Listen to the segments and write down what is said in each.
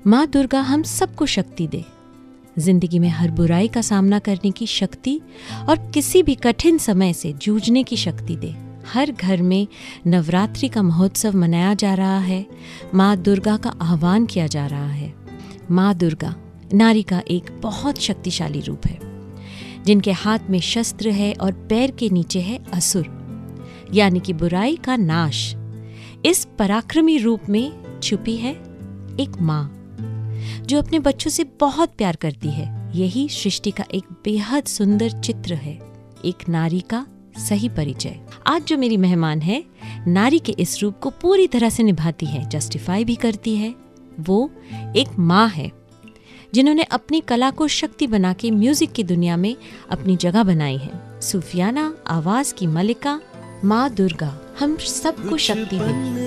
माँ दुर्गा हम सबको शक्ति दे, जिंदगी में हर बुराई का सामना करने की शक्ति और किसी भी कठिन समय से जूझने की शक्ति दे। हर घर में नवरात्रि का महोत्सव मनाया जा रहा है, माँ दुर्गा का आह्वान किया जा रहा है। माँ दुर्गा नारी का एक बहुत शक्तिशाली रूप है, जिनके हाथ में शस्त्र है और पैर के नीचे है असुर, यानी कि बुराई का नाश। इस पराक्रमी रूप में छुपी है एक माँ जो अपने बच्चों से बहुत प्यार करती है। यही सृष्टि का एक बेहद सुंदर चित्र है, एक नारी का सही परिचय। आज जो मेरी मेहमान है, नारी के इस रूप को पूरी तरह से निभाती है, जस्टिफाई भी करती है। वो एक माँ है जिन्होंने अपनी कला को शक्ति बना के म्यूजिक की दुनिया में अपनी जगह बनाई है। सूफियाना आवाज की मलिका माँ दुर्गा हम सबको शक्ति दे।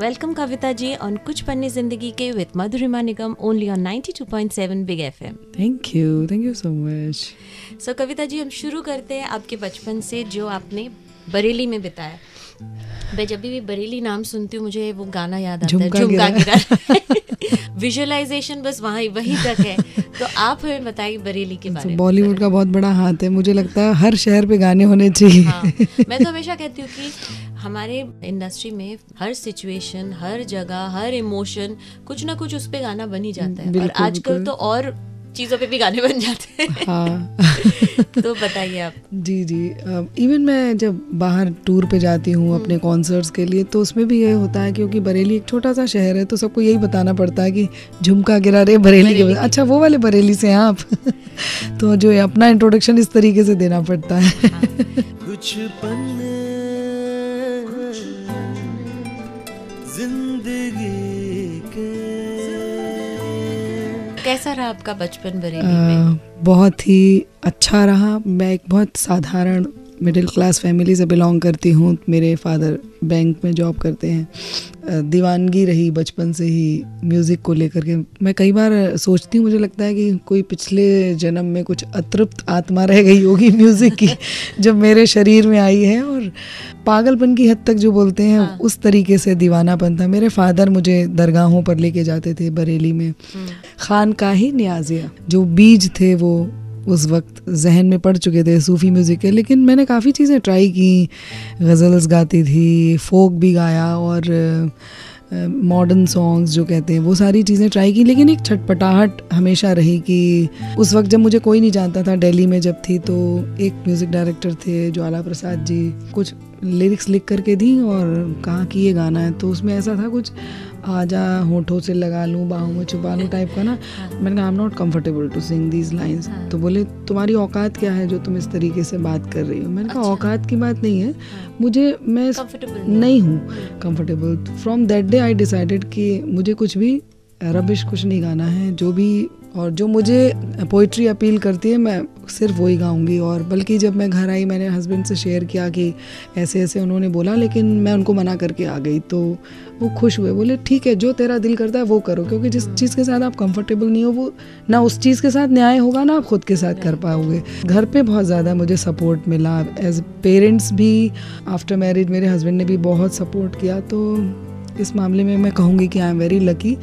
वेलकम कविता जी ऑन कुछ पन्ने जिंदगी के with Madhurima Nigam only on 92.7 big FM. Thank you so much. So Kavita ji, हम शुरू करते हैं आपके बचपन से, जो आपने बरेली में बिताया। मैं जब भी बरेली नाम सुनती हूँ मुझे वो गाना याद आता है, झुमका गिरा। विजुअलाइजेशन बस वहीं तक है। तो आप हमें बताइए बरेली के बारे में। बॉलीवुड का बहुत बड़ा हाथ है, मुझे लगता है हर शहर पे गाने होने चाहिए। हाँ, मैं तो हमेशा कहती हूँ कि हमारे इंडस्ट्री में हर सिचुएशन, हर जगह, हर इमोशन, कुछ ना कुछ उस पे गाना बन ही जाता है। और आजकल तो और चीज़ों पे भी गाने बन जाते हैं। हाँ। तो बताइए आप। जी। इवन मैं जब बाहर टूर पे जाती हूँ अपने कॉन्सर्ट्स के लिए, तो उसमें भी ये होता है, क्योंकि बरेली एक छोटा सा शहर है, तो सबको यही बताना पड़ता है कि झुमका गिरा रे बरेली के। अच्छा, वो वाले बरेली से हैं आप। तो जो अपना इंट्रोडक्शन इस तरीके से देना पड़ता है। कुछ पन्ने जिंदगी के। कैसा रहा आपका बचपन बरेली में? बहुत ही अच्छा रहा। मैं एक बहुत साधारण मिडिल क्लास फैमिली से बिलोंग करती हूँ। मेरे फादर बैंक में जॉब करते हैं। दीवानगी रही बचपन से ही म्यूज़िक को लेकर के। मैं कई बार सोचती हूँ, मुझे लगता है कि कोई पिछले जन्म में कुछ अतृप्त आत्मा रह गई होगी म्यूज़िक की, जब मेरे शरीर में आई है। और पागलपन की हद तक जो बोलते हैं, हाँ, उस तरीके से दीवानापन था। मेरे फादर मुझे दरगाहों पर लेके जाते थे बरेली में। खानकाही न्याज़िया जो बीज थे वो उस वक्त जहन में पड़ चुके थे सूफ़ी म्यूज़िक के। लेकिन मैंने काफ़ी चीज़ें ट्राई की। गज़ल्स गाती थी, फोक भी गाया, और मॉडर्न सॉन्ग्स जो कहते हैं वो सारी चीज़ें ट्राई की। लेकिन एक छटपटाहट हमेशा रही कि उस वक्त जब मुझे कोई नहीं जानता था, दिल्ली में जब थी, तो एक म्यूज़िक डायरेक्टर थे ज्वाला प्रसाद जी, कुछ लिरिक्स लिख करके दी और कहा कि ये गाना है। तो उसमें ऐसा था कुछ, आजा होठों से लगा लूँ बाहों में छुपा लूँ टाइप का ना। मैंने कहा I am not comfortable to sing these lines. तो बोले तुम्हारी औकात क्या है जो तुम इस तरीके से बात कर रही हो? मैंने कहा औकात की बात नहीं है, मैं नहीं हूँ comfortable. From that day I decided कि मुझे कुछ भी रबिश कुछ नहीं गाना है। जो भी और जो मुझे पोइट्री अपील करती है मैं सिर्फ वही गाऊंगी। और बल्कि जब मैं घर आई, मैंने हस्बैंड से शेयर किया कि ऐसे ऐसे उन्होंने बोला, लेकिन मैं उनको मना करके आ गई। तो वो खुश हुए, बोले ठीक है, जो तेरा दिल करता है वो करो, क्योंकि जिस चीज़ के साथ आप कंफर्टेबल नहीं हो वो ना उस चीज़ के साथ न्याय होगा ना आप खुद के साथ कर पाओगे। घर पे बहुत ज़्यादा मुझे सपोर्ट मिला। एज पेरेंट्स भी, आफ्टर मैरिज मेरे हस्बैंड ने भी बहुत सपोर्ट किया। तो इस मामले में मैं कहूँगी कि आई एम वेरी लकी।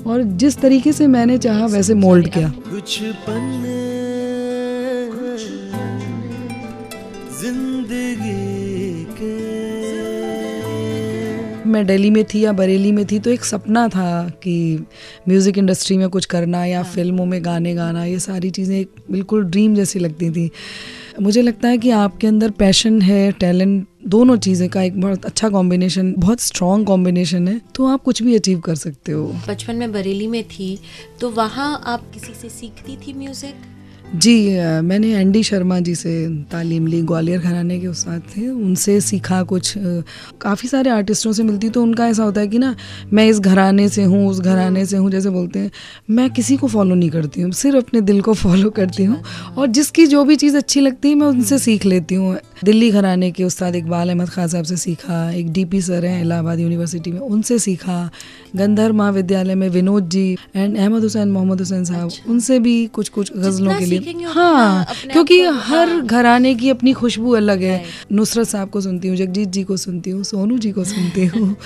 और जिस तरीके से मैंने चाहा वैसे मोल्ड किया। कुछ पन्ने जिंदगी के। मैं दिल्ली में थी या बरेली में थी, तो एक सपना था कि म्यूज़िक इंडस्ट्री में कुछ करना या फिल्मों में गाने गाना, ये सारी चीज़ें एक बिल्कुल ड्रीम जैसी लगती थी। मुझे लगता है कि आपके अंदर पैशन है, टैलेंट, दोनों चीज़ें का एक बहुत अच्छा कॉम्बिनेशन, बहुत स्ट्रॉन्ग कॉम्बिनेशन है, तो आप कुछ भी अचीव कर सकते हो। बचपन में बरेली में थी तो वहाँ आप किसी से सीखती थी म्यूज़िक? जी, मैंने एनडी शर्मा जी से तालीम ली, ग्वालियर घराने के उस्ताद थे, उनसे सीखा कुछ। काफ़ी सारे आर्टिस्टों से मिलती तो उनका ऐसा होता है कि ना मैं इस घराने से हूँ, उस घराने से हूँ, जैसे बोलते हैं। मैं किसी को फॉलो नहीं करती हूँ, सिर्फ अपने दिल को फॉलो करती हूँ, और जिसकी जो भी चीज़ अच्छी लगती है मैं उनसे सीख लेती हूँ। दिल्ली घराने के उस्ताद इकबाल अहमद खान साहब से सीखा, एक डीपी सर हैं इलाहाबाद यूनिवर्सिटी में, उनसे सीखा। गंधर्व महाविद्यालय में विनोद जी एंड अहमद हुसैन मोहम्मद हुसैन साहब, उनसे भी कुछ गज़लों के लिए सीखेंगे हाँ, अपने क्योंकि आप को, हर हाँ। घराने की अपनी खुशबू अलग है। Right. नुसरत साहब को सुनती हूँ, जगजीत जी को सुनती हूँ, सोनू जी को सुनती हूँ,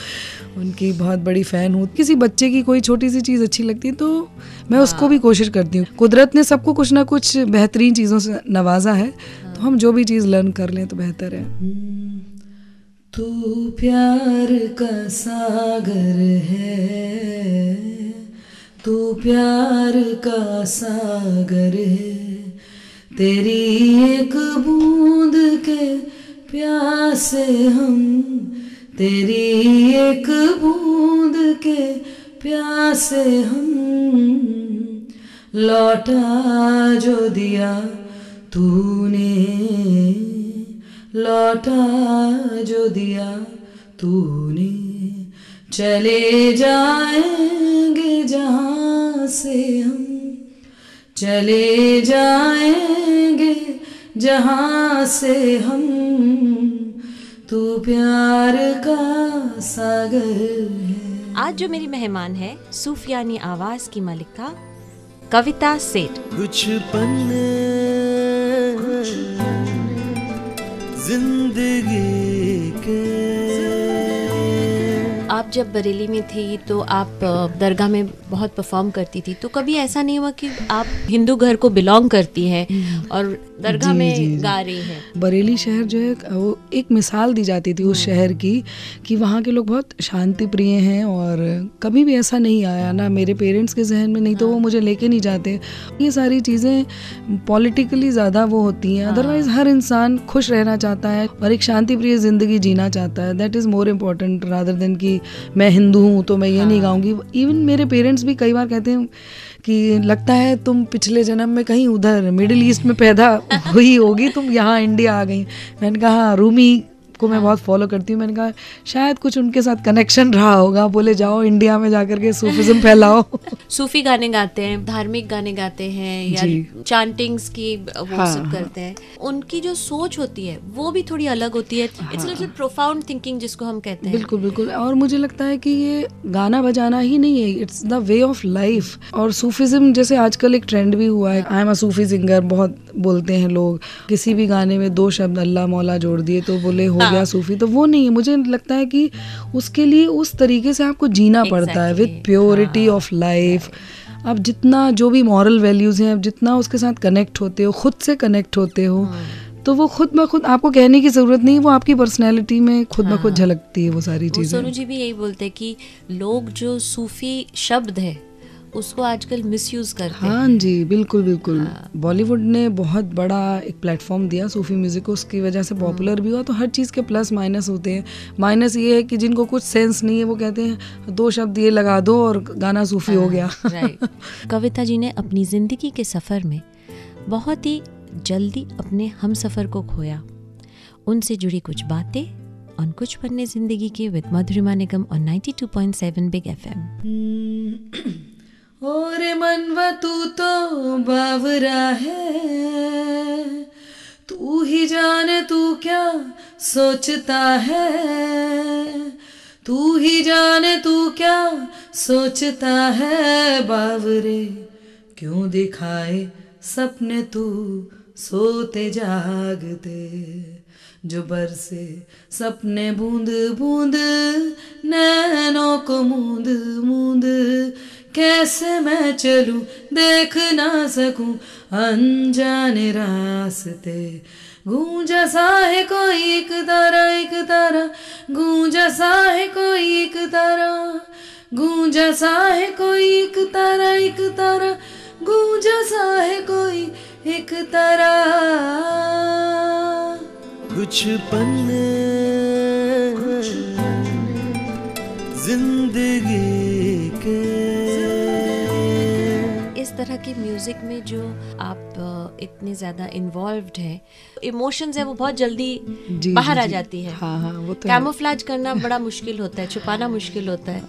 उनकी बहुत बड़ी फ़ैन हूँ। किसी बच्चे की कोई छोटी सी चीज़ अच्छी लगती है तो मैं उसको भी कोशिश करती हूँ। कुदरत ने सबको कुछ ना कुछ बेहतरीन चीज़ों से नवाजा है, तो हम जो भी चीज़ लर्न कर लें तो बेहतर है। तू प्यार का सागर है, तू प्यार का सागर है, तेरी एक बूंद के प्यासे हम, तेरी एक बूंद के प्यासे हम, लौटा जो दिया तूने, लौटा जो दिया तूने, चले जाएंगे जहाँ से हम, चले जाएंगे जहाँ से हम, तू प्यार का सागर है। आज जो मेरी मेहमान है सूफियानी आवाज की मलिका कविता सेठ। कुछ पन्ने जिंदगी के। आप जब बरेली में थी तो आप दरगाह में बहुत परफॉर्म करती थी, तो कभी ऐसा नहीं हुआ कि आप हिंदू घर को बिलोंग करती हैं और दरगाह में गा रही हैं? बरेली शहर जो है वो एक मिसाल दी जाती थी उस शहर की कि वहाँ के लोग बहुत शांति प्रिय हैं, और कभी भी ऐसा नहीं आया ना मेरे पेरेंट्स के जहन में, नहीं तो वो मुझे लेके नहीं जाते। ये सारी चीज़ें पॉलिटिकली ज़्यादा वो होती हैं, अदरवाइज हर इंसान खुश रहना चाहता है और एक शांति प्रिय ज़िंदगी जीना चाहता है। That is more important rather than कि मैं हिंदू हूँ तो मैं ये नहीं गाऊंगी। इवन मेरे पेरेंट्स भी कई बार कहते हैं कि लगता है तुम पिछले जन्म में कहीं उधर मिडिल ईस्ट में पैदा हुई होगी, तुम यहाँ इंडिया आ गई। मैंने कहा रूमी को मैं बहुत फॉलो करती हूँ, मैंने कहा शायद कुछ उनके साथ कनेक्शन रहा होगा। बोले जाओ इंडिया में जाकर के सूफिज्म फैलाओ। सूफी गाने गाते हैं, धार्मिक गाने गाते हैं या चांटिंग्स की वो सब करते हैं। उनकी जो सोच होती है वो भी थोड़ी अलग होती है। इट्स लिटिल प्रोफाउंड थिंकिंग जिसको हम कहते हैं। बिल्कुल बिल्कुल। और मुझे लगता है कि ये गाना बजाना ही नहीं है, it's the way of life. और सूफिज्म जैसे आजकल एक ट्रेंड भी हुआ है, I am a Sufi singer बहुत बोलते हैं लोग, किसी भी गाने में 2 शब्द अल्लाह मौला जोड़ दिए तो बोले हो गया सूफी। तो वो नहीं है, मुझे लगता है कि उसके लिए उस तरीके से आपको जीना पड़ता है विद प्योरिटी ऑफ लाइफ। अब जितना जो भी मॉरल वैल्यूज़ हैं, अब जितना उसके साथ कनेक्ट होते हो, खुद से कनेक्ट होते हो, तो वो खुद ब खुद आपको कहने की ज़रूरत नहीं, वो आपकी पर्सनैलिटी में खुद ब खुद झलकती है वो सारी चीज़ें। सोनू जी भी यही बोलते हैं कि लोग जो सूफी शब्द है उसको आजकल मिसयूज करते हैं। हाँ जी, बिल्कुल बिल्कुल। बॉलीवुड ने बहुत बड़ा एक प्लेटफॉर्म दिया सूफी म्यूज़िक को, उसकी वजह से पॉपुलर भी हुआ। तो हर चीज़ के प्लस माइनस होते हैं। माइनस ये है कि जिनको कुछ सेंस नहीं है वो कहते हैं 2 शब्द ये लगा दो और गाना सूफी हो गया। कविता जी ने अपनी ज़िंदगी के सफ़र में बहुत ही जल्दी अपने हम सफ़र को खोया। उनसे जुड़ी कुछ बातें और कुछ पन्ने ज़िंदगी के विद मधुरिमा निगम और 92.7 बिग FM। ओरे मनवा तू तो बावरा है, तू ही जाने तू क्या सोचता है, तू ही जाने तू क्या सोचता है। बावरे क्यों दिखाए सपने तू सोते जागते, जो बरसे सपने बूंद बूंद नैनों को मूंद मूंद, कैसे मैं चलूं देख ना सकूं अनजाने रास्ते। गूंजा सा है कोई एक तारा, एक तारा गूंजा सा है कोई एक तारा, गूंजा सा है कोई एक तारा, एक तारा गूंजा सा है कोई एक तारा। कुछ पन्ने जिंदगी के। इस तरह के म्यूजिक में जो आप इतने ज्यादा इन्वॉल्व्ड हैं, इमोशंस है वो बहुत जल्दी बाहर आ जाती है। हाँ हाँ, वो तो कैमोफ्लेज करना बड़ा मुश्किल होता है, छुपाना मुश्किल होता है।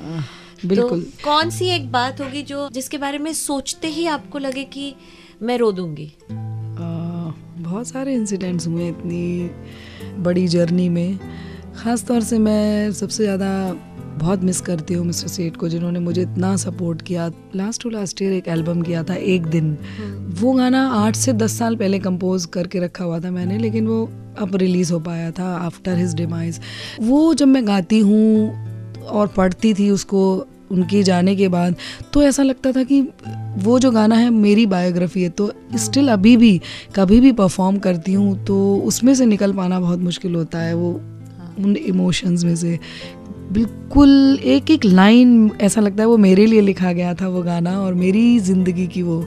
बिल्कुल। तो कौन सी एक बात होगी जो जिसके बारे में सोचते ही आपको लगे कि मैं रो दूंगी? बहुत सारे इंसिडेंट्स हुए इतनी बड़ी जर्नी में। ख़ास तौर से मैं सबसे ज़्यादा बहुत मिस करती हूँ मिस्टर सेठ को, जिन्होंने मुझे इतना सपोर्ट किया। लास्ट टू लास्ट ईयर एक एल्बम किया था, एक दिन। वो गाना 8 से 10 साल पहले कंपोज करके रखा हुआ था मैंने, लेकिन वो अब रिलीज़ हो पाया था आफ्टर हिज डिमाइज। वो जब मैं गाती हूँ और पढ़ती थी उसको उनके जाने के बाद, तो ऐसा लगता था कि वो जो गाना है मेरी बायोग्राफी है। तो स्टिल अभी भी कभी भी परफॉर्म करती हूँ तो उसमें से निकल पाना बहुत मुश्किल होता है, वो उन इमोशंस में से बिल्कुल एक एक लाइन ऐसा लगता है वो मेरे लिए लिखा गया था वो गाना, और मेरी ज़िंदगी की वो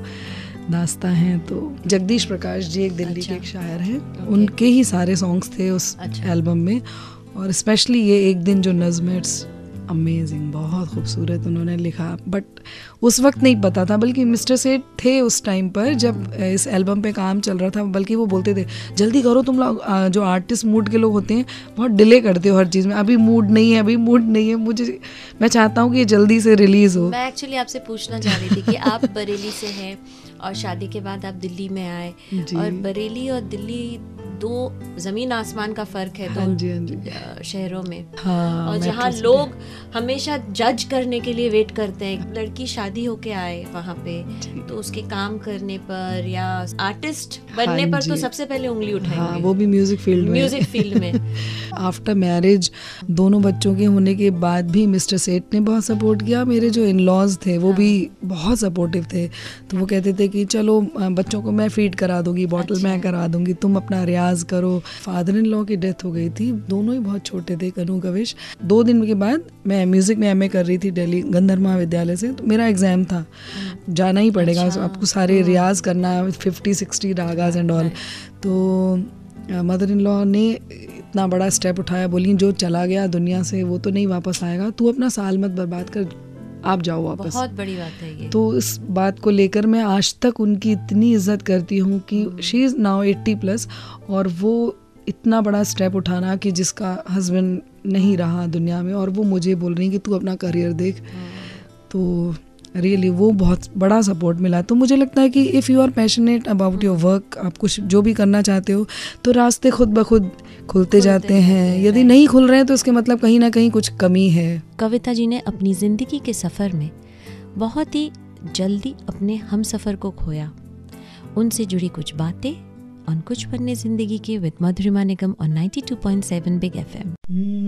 दास्तां हैं। तो जगदीश प्रकाश जी एक दिल्ली के एक शायर हैं, उनके ही सारे सॉन्ग्स थे उस एल्बम में, और स्पेशली ये एक दिन जो नज़्म है, इट्स अमेजिंग, बहुत खूबसूरत उन्होंने लिखा। बट उस वक्त नहीं पता था, बल्कि मिस्टर सेठ थे उस टाइम पर जब इस एल्बम पे काम चल रहा था, बल्कि वो बोलते थे जल्दी करो तुम लोग, जो आर्टिस्ट मूड के लोग होते हैं बहुत डिले करते हो हर चीज़ में, अभी मूड नहीं है, अभी मूड नहीं है, मैं चाहता हूँ कि ये जल्दी से रिलीज़ हो। मैं एक्चुअली आपसे पूछना चाह रही थी कि आप बरेली से हैं और शादी के बाद आप दिल्ली में आए, और बरेली और दिल्ली दो जमीन आसमान का फर्क है दो शहरों में। और जहाँ लोग हमेशा जज करने के लिए वेट करते हैं, लड़की शादी होके आए वहाँ पे तो उसके काम करने पर या आर्टिस्ट बनने पर तो सबसे पहले उंगली उठाएंगे, वो भी म्यूजिक फील्ड में। आफ्टर मैरिज दोनों बच्चों के होने के बाद भी मिस्टर सेठ ने बहुत सपोर्ट किया। मेरे जो इन लॉज थे वो भी बहुत सपोर्टिव थे, तो वो कहते थे कि चलो बच्चों को मैं फीड करा दूंगी, बॉटल मैं करा दूंगी, तुम अपना रियाज करो। फादर इन लॉ की डेथ हो गई थी, दोनों ही बहुत छोटे थे, कनू कविश। 2 दिन के बाद मैं म्यूजिक में एमए कर रही थी दिल्ली गंधर्व महाविद्यालय से, तो मेरा एग्जाम था, जाना ही पड़ेगा, आपको सारे रियाज करना 50-60 रागाज एंड ऑल। तो मदर इन लॉ ने इतना बड़ा स्टेप उठाया, बोली जो चला गया दुनिया से वो तो नहीं वापस आएगा, तू अपना साल मत बर्बाद कर, आप जाओ वापस। बहुत बड़ी बात है ये। तो इस बात को लेकर मैं आज तक उनकी इतनी इज्जत करती हूँ कि शी इज़ नाउ 80+, और वो इतना बड़ा स्टेप उठाना कि जिसका हस्बैंड नहीं रहा दुनिया में, और वो मुझे बोल रही कि तू अपना करियर देख, तो रियली वो बहुत बड़ा सपोर्ट मिला। तो मुझे लगता है कि if you are passionate about your work, आप कुछ जो भी करना चाहते हो तो रास्ते खुद ब खुद खुलते जाते हैं। यदि नहीं खुल रहे हैं तो इसके मतलब कहीं ना कहीं कुछ कमी है। कविता जी ने अपनी ज़िंदगी के सफ़र में बहुत ही जल्दी अपने हम सफ़र को खोया। उनसे जुड़ी कुछ बातें और कुछ पन्ने ज़िंदगी के विद मधुरिमा निगम और 92.7 बिग FM।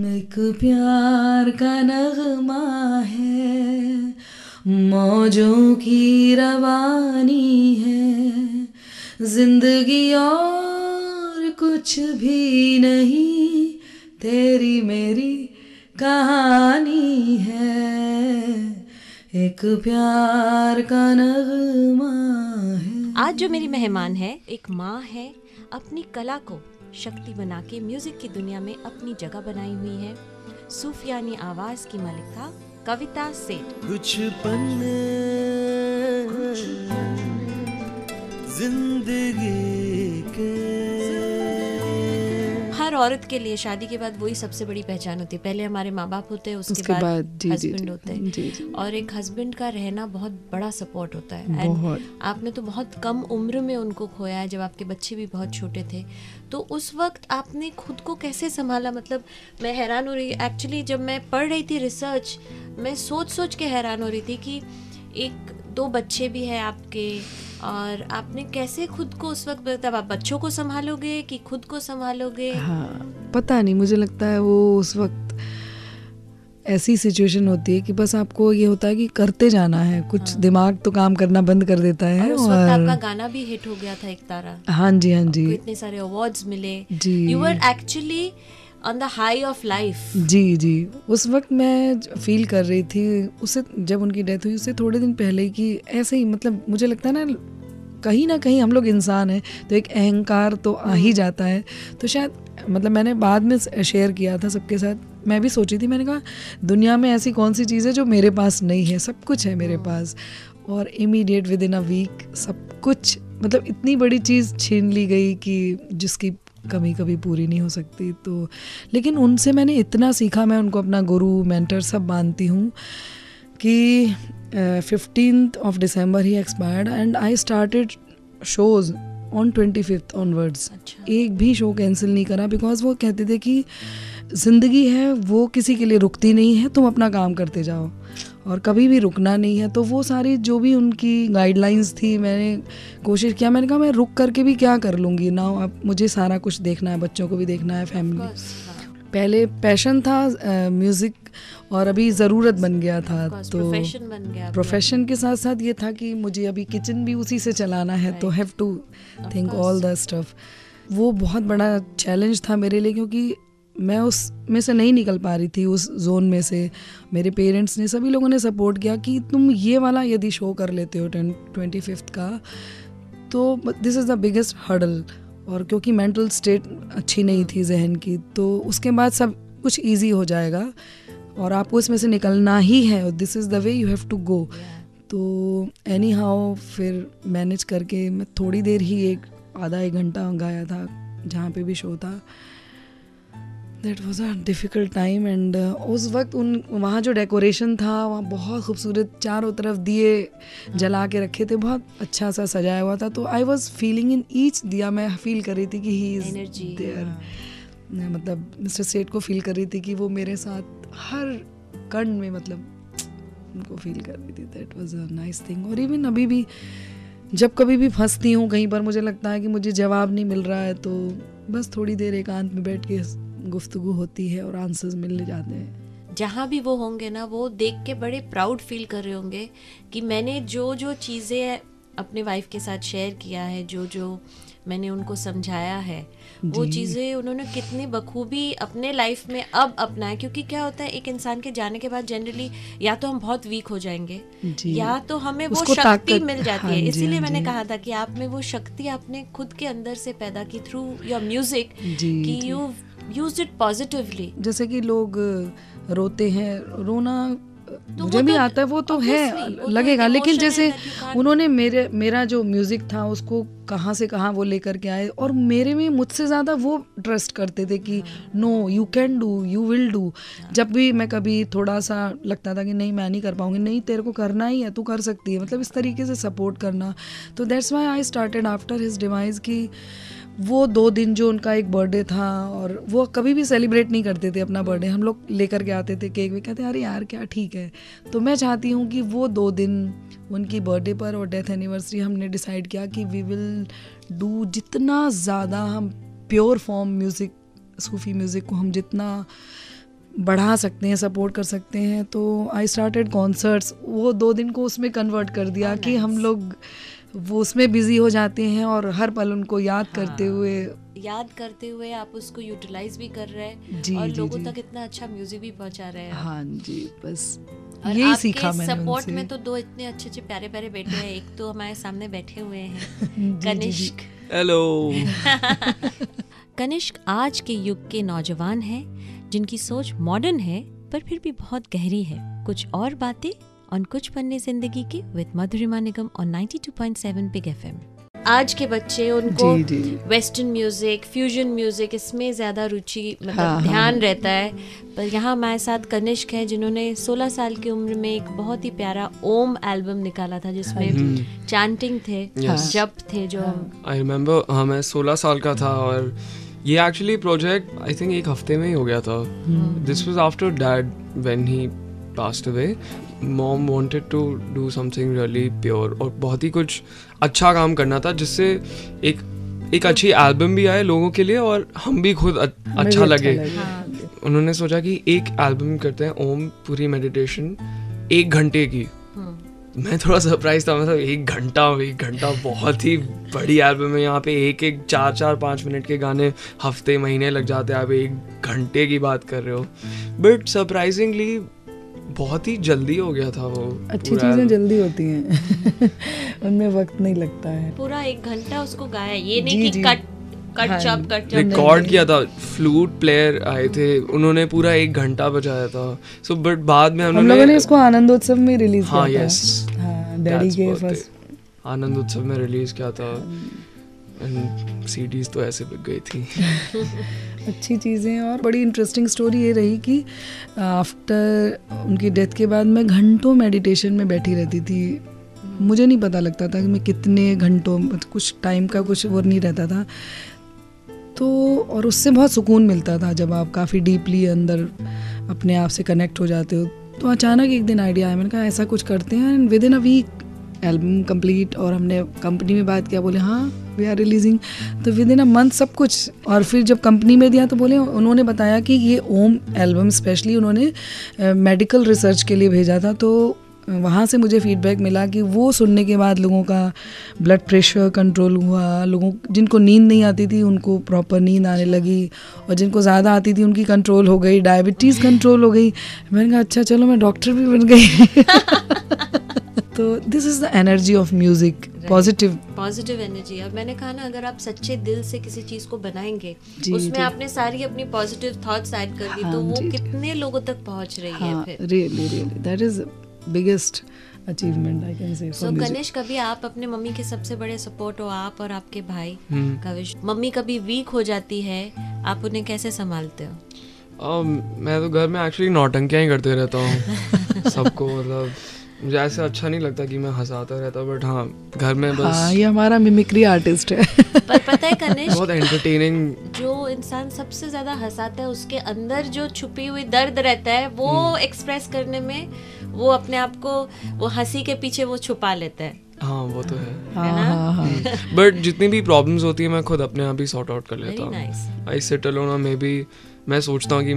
एक प्यार का नगमा है, मौजों की रवानी है, जिंदगी और कुछ भी नहीं, तेरी मेरी कहानी है, एक प्यार का नगमा है। आज जो मेरी मेहमान है एक माँ है, अपनी कला को शक्ति बना के म्यूजिक की दुनिया में अपनी जगह बनाई हुई है। सूफियानी आवाज की मालिका कविता सेठ। कुछ पन्ने जिंदगी के। हर औरत के लिए शादी के बाद वही सबसे बड़ी पहचान होती है। पहले हमारे माँ बाप होते हैं, उसके बाद हस्बैंड होते हैं, और एक हस्बैंड का रहना बहुत बड़ा सपोर्ट होता है। आपने तो बहुत कम उम्र में उनको खोया है, जब आपके बच्चे भी बहुत छोटे थे। तो उस वक्त आपने खुद को कैसे संभाला? मतलब मैं हैरान हो रही, एक्चुअली जब मैं पढ़ रही थी रिसर्च, मैं सोच के हैरान हो रही थी कि 1-2 बच्चे भी हैं आपके, और आपने कैसे खुद को उस वक्त, तब आप बच्चों को संभालोगे कि खुद को संभालोगे? हाँ, पता नहीं, मुझे लगता है वो उस वक्त ऐसी सिचुएशन होती है कि बस आपको ये होता है कि करते जाना है कुछ। हाँ। दिमाग तो काम करना बंद कर देता है। और उस वक्त आपका गाना भी हिट हो गया था, एक तारा। हाँ जी, हाँ जी, इतने सारे अवार्ड्स मिले जी। You were actually on the high of life. जी, उस वक्त मैं फील कर रही थी, उससे जब उनकी डेथ हुई उससे थोड़े दिन पहले कि ऐसे ही, मतलब मुझे लगता है ना कहीं हम लोग इंसान हैं तो एक अहंकार तो आ ही जाता है। तो शायद, मतलब मैंने बाद में शेयर किया था सबके साथ, मैं भी सोची थी, मैंने कहा दुनिया में ऐसी कौन सी चीज़ है जो मेरे पास नहीं है, सब कुछ है मेरे पास। और immediate within a week सब कुछ, मतलब इतनी बड़ी चीज़ छीन ली गई कि जिसकी कमी कभी पूरी नहीं हो सकती। तो लेकिन उनसे मैंने इतना सीखा, मैं उनको अपना गुरु, मेंटर सब मानती हूँ कि 15th of December he expired, and I started shows on 25th onwards अच्छा। एक भी शो कैंसिल नहीं करा, बिकॉज वो कहते थे कि ज़िंदगी है वो किसी के लिए रुकती नहीं है, तुम अपना काम करते जाओ और कभी भी रुकना नहीं है। तो वो सारी जो भी उनकी गाइडलाइंस थी, मैंने कोशिश किया, मैंने कहा मैं रुक करके भी क्या कर लूँगी ना, अब मुझे सारा कुछ देखना है, बच्चों को भी देखना है, फैमिली। पहले पैशन था म्यूज़िक और अभी ज़रूरत बन गया था, तो प्रोफेशन बन गया। प्रोफेशन के साथ साथ ये था कि मुझे अभी किचन भी उसी से चलाना है, तो have to think all the stuff. वो बहुत बड़ा चैलेंज था मेरे लिए, क्योंकि मैं उस में से नहीं निकल पा रही थी, उस जोन में से। मेरे पेरेंट्स ने, सभी लोगों ने सपोर्ट किया कि तुम ये वाला यदि शो कर लेते हो 25th का, तो this is the biggest hurdle. और क्योंकि मेंटल स्टेट अच्छी नहीं थी जहन की, तो उसके बाद सब कुछ ईजी हो जाएगा और आपको इसमें से निकलना ही है, this is the way you have to go. तो एनी हाउ फिर मैनेज करके मैं थोड़ी देर ही आधा एक घंटा गाया था जहाँ पे भी शो था। That was a difficult time. And उस वक्त वहाँ जो डेकोरेशन था वहाँ बहुत खूबसूरत, चारों तरफ दिए जला के रखे थे, बहुत अच्छा सा सजाया हुआ था। तो I was feeling in each दिया, मैं फील कर रही थी कि ही इज़ देयर। मतलब मिस्टर सेठ को फील कर रही थी कि वो मेरे साथ हर कण में, मतलब उनको फील कर रही थी। That was a nice thing. और इवन अभी भी जब कभी भी फंसती हूँ कहीं पर, मुझे लगता है कि मुझे जवाब नहीं मिल रहा है, तो बस थोड़ी देर एकांत में बैठ के गुफ्तगू होती है और आंसर्स मिल जाते हैं। जहाँ भी वो होंगे ना, वो देख के बड़े प्राउड फील कर रहे होंगे कि मैंने जो जो चीज़ें अपने वाइफ के साथ शेयर किया है, जो जो मैंने उनको समझाया है, वो चीज़ें उन्होंने कितनी बखूबी अपने लाइफ में अब अपनाए। क्योंकि क्या होता है, एक इंसान के जाने के बाद जनरली या तो हम बहुत वीक हो जाएंगे या तो हमें वो शक्ति मिल जाती है। इसीलिए मैंने कहा था कि आप में वो शक्ति आपने खुद के अंदर से पैदा की थ्रू योर म्यूजिक, कि यू यूज्ड इट पॉजिटिवली। जैसे कि लोग रोते हैं, रोना तो मुझे भी आता है, वो तो है, लगेगा, लेकिन जैसे उन्होंने मेरा जो म्यूजिक था उसको कहाँ से कहाँ वो लेकर के आए, और मेरे में मुझसे ज़्यादा वो ट्रस्ट करते थे कि no you can do, you will do. जब भी मैं कभी थोड़ा सा लगता था कि नहीं मैं नहीं कर पाऊंगी, नहीं तेरे को करना ही है, तू कर सकती है, मतलब इस तरीके से सपोर्ट करना। तो that's why I started after his demise कि वो 2 दिन जो उनका एक बर्थडे था, और वो कभी भी सेलिब्रेट नहीं करते थे अपना बर्थडे, हम लोग लेकर के आते थे केक, भी कहते अरे यार क्या ठीक है। तो मैं चाहती हूँ कि वो 2 दिन उनकी बर्थडे पर और डेथ एनिवर्सरी हमने डिसाइड किया कि वी विल डू जितना ज़्यादा हम प्योर फॉर्म म्यूज़िक, सूफ़ी म्यूज़िक को हम जितना बढ़ा सकते हैं, सपोर्ट कर सकते हैं। तो आई स्टार्टेड कॉन्सर्ट्स, वो 2 दिन को उसमें कन्वर्ट कर दिया कि हम लोग वो उसमें बिजी हो जाते हैं और हर पल उनको याद करते हुए आप उसको यूटिलाइज भी कर रहे हैं और लोगों तक इतना अच्छा म्यूजिक भी पहुंचा रहे हैं। हाँ जी, बस यही सीखा मैंने उनसे। सपोर्ट में तो 2 इतने अच्छे अच्छे प्यारे प्यारे बेटे हैं। एक तो हमारे सामने बैठे हुए हैं कनिष्क। हेलो। कनिष्क आज के युग के नौजवान हैं जिनकी सोच मॉडर्न है पर फिर भी बहुत गहरी है। कुछ और बातें और कुछ पन्ने जिंदगी के विद मधुरिमा निगम और 92.7 बिग FM। आज के बच्चे, उनको वेस्टर्न म्यूजिक, फ्यूजन म्यूजिक, इसमें ज्यादा रुचि, मतलब ध्यान रहता है। पर यहाँ हमारे साथ कनिष्क है जिन्होंने 16 साल की उम्र में एक बहुत ही प्यारा ओम एल्बम निकाला था जिसमें चैंटिंग थे, जप थे। जो आई रिमेम्बर, हाँ मैं 16 साल का था और ये एक्चुअली प्रोजेक्ट आई थिंक 1 हफ्ते में ही हो गया था। This was after dad when he passed away. Mom wanted to do something really pure और बहुत ही कुछ अच्छा काम करना था जिससे एक अच्छी एल्बम भी आए लोगों के लिए और हम भी खुद अच्छा लगे। उन्होंने सोचा कि एक एल्बम करते हैं, ओम पूरी मेडिटेशन 1 घंटे की। मैं थोड़ा सरप्राइज था, मतलब 1 घंटा बहुत ही बड़ी एल्बम है। यहाँ पे एक 4-5 मिनट के गाने हफ्ते महीने लग जाते हैं, आप 1 घंटे की बात कर रहे हो। बट सरप्राइजिंगली बहुत ही जल्दी हो गया था वो। अच्छी चीजें जल्दी होती हैं उनमें वक्त नहीं लगता है। पूरा 1 घंटा उसको गाया, ये नहीं कि कट चप रिकॉर्ड किया था। फ्लूट प्लेयर आए थे, उन्होंने पूरा 1 घंटा बजाया था। सो बट बाद में हम लोगों ने इसको आनंदोत्सव में रिलीज किया था। हाँ यस, डैडी के फर्स्ट आनंदोत्सव में रिलीज किया था। सीडीज तो ऐसे बिक गई थी। अच्छी चीज़ें। और बड़ी इंटरेस्टिंग स्टोरी ये रही कि आफ्टर उनकी डेथ के बाद मैं घंटों मेडिटेशन में बैठी रहती थी। मुझे नहीं पता लगता था कि मैं कितने घंटों, कुछ टाइम का कुछ वो नहीं रहता था। तो और उससे बहुत सुकून मिलता था जब आप काफ़ी डीपली अंदर अपने आप से कनेक्ट हो जाते हो। तो अचानक एक दिन आइडिया आया, मैंने कहा ऐसा कुछ करते हैं, and within a week album complete. और हमने कंपनी में बात किया, बोले हाँ वी आर रिलीजिंग, तो विद इन अ मंथ सब कुछ। और फिर जब कंपनी में दिया तो बोले, उन्होंने बताया कि ये ओम एल्बम स्पेशली उन्होंने मेडिकल रिसर्च के लिए भेजा था। तो वहाँ से मुझे फीडबैक मिला कि वो सुनने के बाद लोगों का ब्लड प्रेशर कंट्रोल हुआ, लोगों जिनको नींद नहीं आती थी उनको प्रॉपर नींद आने लगी, और जिनको ज़्यादा आती थी उनकी कंट्रोल हो गई, डायबिटीज़ कंट्रोल हो गई। मैंने कहा अच्छा चलो मैं डॉक्टर भी बन गई। तो this is the energy of music, positive energy. अब मैंने कहा ना, अगर आप सच्चे दिल से किसी चीज को बनाएंगे, जी, उसमें जी। आपने सारी अपनी पॉजिटिव थॉट्स ऐड कर दी, हाँ, तो वो जी, कितने लोगों तक पहुंच रही है फिर। Really that is biggest achievement I can say. सो गणेश, कभी आप अपने मम्मी के सबसे बड़े सपोर्ट हो, आप और आपके भाई कविश। मम्मी कभी वीक हो जाती है, आप उन्हें कैसे संभालते हो? मैं तो घर में एक्चुअली नौटंकियाँ ही करते रहता हूँ सबको। मतलब मुझे ऐसे अच्छा नहीं लगता कि मैं हंसाता रहता, बट हाँ घर में बस। हाँ, ये हमारा मिमिक्री आर्टिस्ट है। पर पता है गणेश, बहुत एंटरटेनिंग। जो इंसान सबसे ज्यादा हंसाता है, उसके अंदर जो छुपी हुई दर्द रहता है वो एक्सप्रेस करने में, वो अपने आप को वो हंसी के पीछे वो छुपा लेता है। हाँ वो तो है। हाँ। बट जितनी भी प्रॉब्लम्स होती है मैं खुद अपने आप ही सॉर्ट आउट कर लेता हूँ। I sit alone, may be मैं सोचता हूँ कि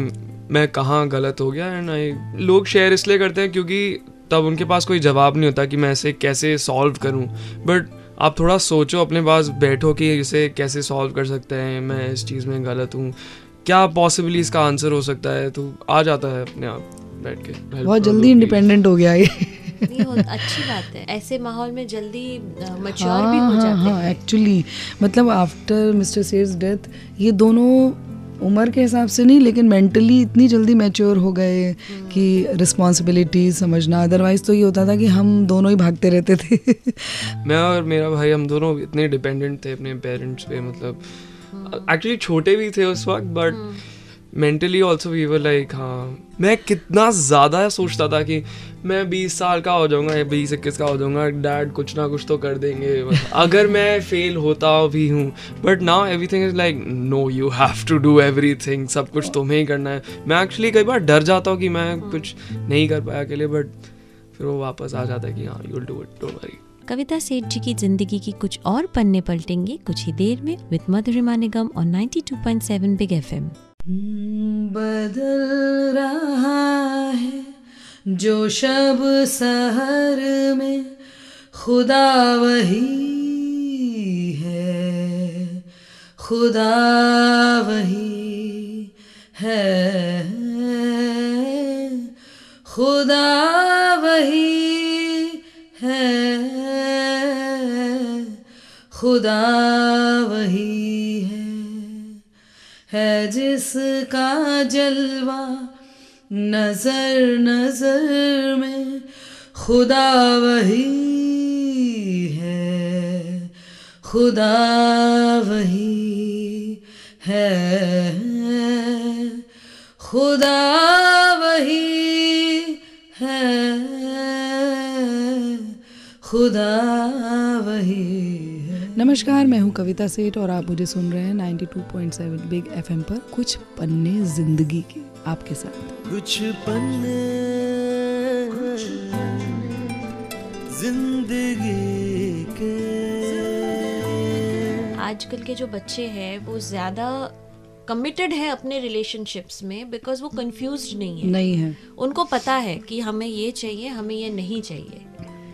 मैं कहाँ गलत हो गया, एंड लोग शेयर इसलिए करते हैं क्योंकि तब उनके पास कोई जवाब नहीं होता कि मैं इसे कैसे सॉल्व करूं। बट आप थोड़ा सोचो, अपने पास बैठो कि इसे कैसे सॉल्व कर सकते हैं, मैं इस चीज़ में गलत हूँ, क्या पॉसिबली इसका आंसर हो सकता है, तो आ जाता है अपने आप बैठ के। बहुत जल्दी इंडिपेंडेंट हो गया ये। नहीं हो, अच्छी बात है, ऐसे माहौल में जल्दी मैच्योर भी हो जाते हैं। हाँ एक्चुअली, मतलब आफ्टर मिस्टर सेठ's डेथ ये दोनों उम्र के हिसाब से नहीं, लेकिन मेंटली इतनी जल्दी मैच्योर हो गए कि रिस्पॉन्सिबिलिटी समझना। अदरवाइज तो ये होता था कि हम दोनों ही भागते रहते थे। मैं और मेरा भाई, हम दोनों इतने डिपेंडेंट थे अपने पेरेंट्स पे। मतलब एक्चुअली छोटे भी थे उस वक्त, but mentally also we were like. हाँ, मैं कितना ज़्यादा सोचता था कि मैं 20 साल का हो जाऊंगा या 20-21 का हो जाऊंगा, डैड कुछ ना कुछ तो कर देंगे अगर मैं फेल होता भी हूँ। But now everything is like no, you have to do everything, सब कुछ तुम्हें ही करना है। मैं एक्चुअली कई बार डर जाता हूँ कि मैं कुछ नहीं कर पाया अकेले, बट फिर वो वापस आ जाता है कि हाँ, you will do it, don't worry. Kavita Seth ji की जिंदगी की कुछ और पन्ने पलटेंगे कुछ ही देर में with Madhurima Nigam on 92.7 big FM। बदल रहा है जो शब सहर में, खुदा वही है, खुदा वही है, खुदा वही है, खुदा वही है जिसका जलवा नजर नजर में, खुदा वही है, खुदा वही है, खुदा वही है, खुदा वही है। नमस्कार, मैं हूँ कविता सेठ और आप मुझे सुन रहे हैं 92.7 बिग FM पर कुछ पन्ने जिंदगी के, आपके साथ कुछ पन्ने जिंदगी के। आजकल के जो बच्चे हैं वो ज्यादा कमिटेड है अपने रिलेशनशिप्स में, बिकॉज वो कंफ्यूज्ड नहीं है। उनको पता है कि हमें ये चाहिए, हमें ये नहीं चाहिए,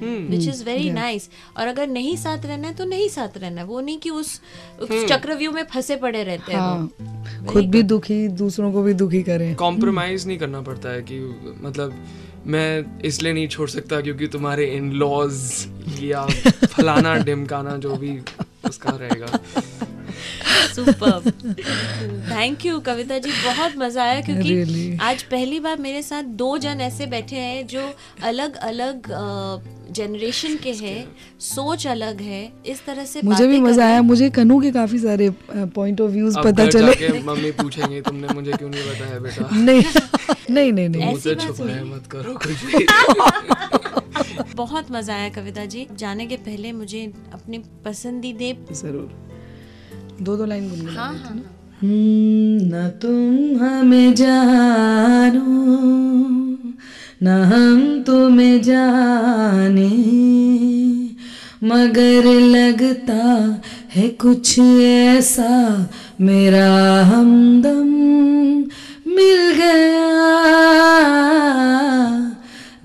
विच इज वेरी नाइस। और अगर नहीं साथ रहना है तो नहीं साथ रहना है, वो नहीं कि उस चक्रव्यूह में फंसे पड़े रहते हैं। हाँ, खुद भी दुखी, दूसरों को भी दुखी करें। कॉम्प्रोमाइज नहीं करना पड़ता है कि मतलब मैं इसलिए नहीं छोड़ सकता क्योंकि तुम्हारे इन लॉज या फलाना ढिमकाना जो भी उसका रहेगा। Super, thank you Kavita ji, बहुत मजा आया क्योंकि Really? आज पहली बार मेरे साथ दो जन ऐसे बैठे हैं जो अलग अलग जनरेशन के हैं, सोच अलग है, इस तरह से मुझे भी मजा आया। मुझे कनू के काफी सारे पॉइंट ऑफ व्यूज पता चले। मम्मी पूछेंगे तुमने मुझे क्यों नहीं बताया बेटा। नहीं नहीं नहीं नहीं, मुझे छुपाया मत करो कुछ भी। बहुत मजा आया कविता जी। जाने के पहले मुझे अपने पसंदीदे जरूर 2 लाइन गुनगुना हाँ देते हाँ ना। न तुम हमें जानो न हम तुम्हें जाने, मगर लगता है कुछ ऐसा मेरा हमदम मिल गया,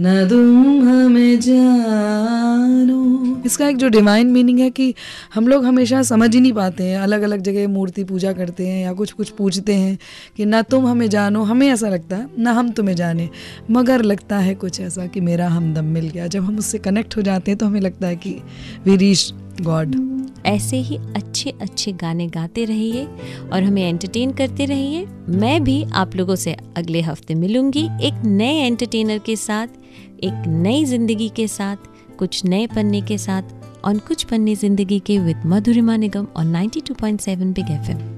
न तुम हमें जानो। इसका एक जो डिवाइन मीनिंग है कि हम लोग हमेशा समझ ही नहीं पाते हैं, अलग अलग जगह मूर्ति पूजा करते हैं या कुछ कुछ पूछते हैं कि ना तुम हमें जानो, हमें ऐसा लगता है ना हम तुम्हें जाने, मगर लगता है कुछ ऐसा कि मेरा हमदम मिल गया। जब हम उससे कनेक्ट हो जाते हैं तो हमें लगता है कि वी रीच गॉड। ऐसे ही अच्छे अच्छे गाने गाते रहिए और हमें एंटरटेन करते रहिए। मैं भी आप लोगों से अगले हफ्ते मिलूंगी एक नए एंटरटेनर के साथ, एक नई जिंदगी के साथ, कुछ नए पन्ने के साथ, और कुछ पन्ने जिंदगी के विद मधुरिमा निगम और 92.7 बिग FM।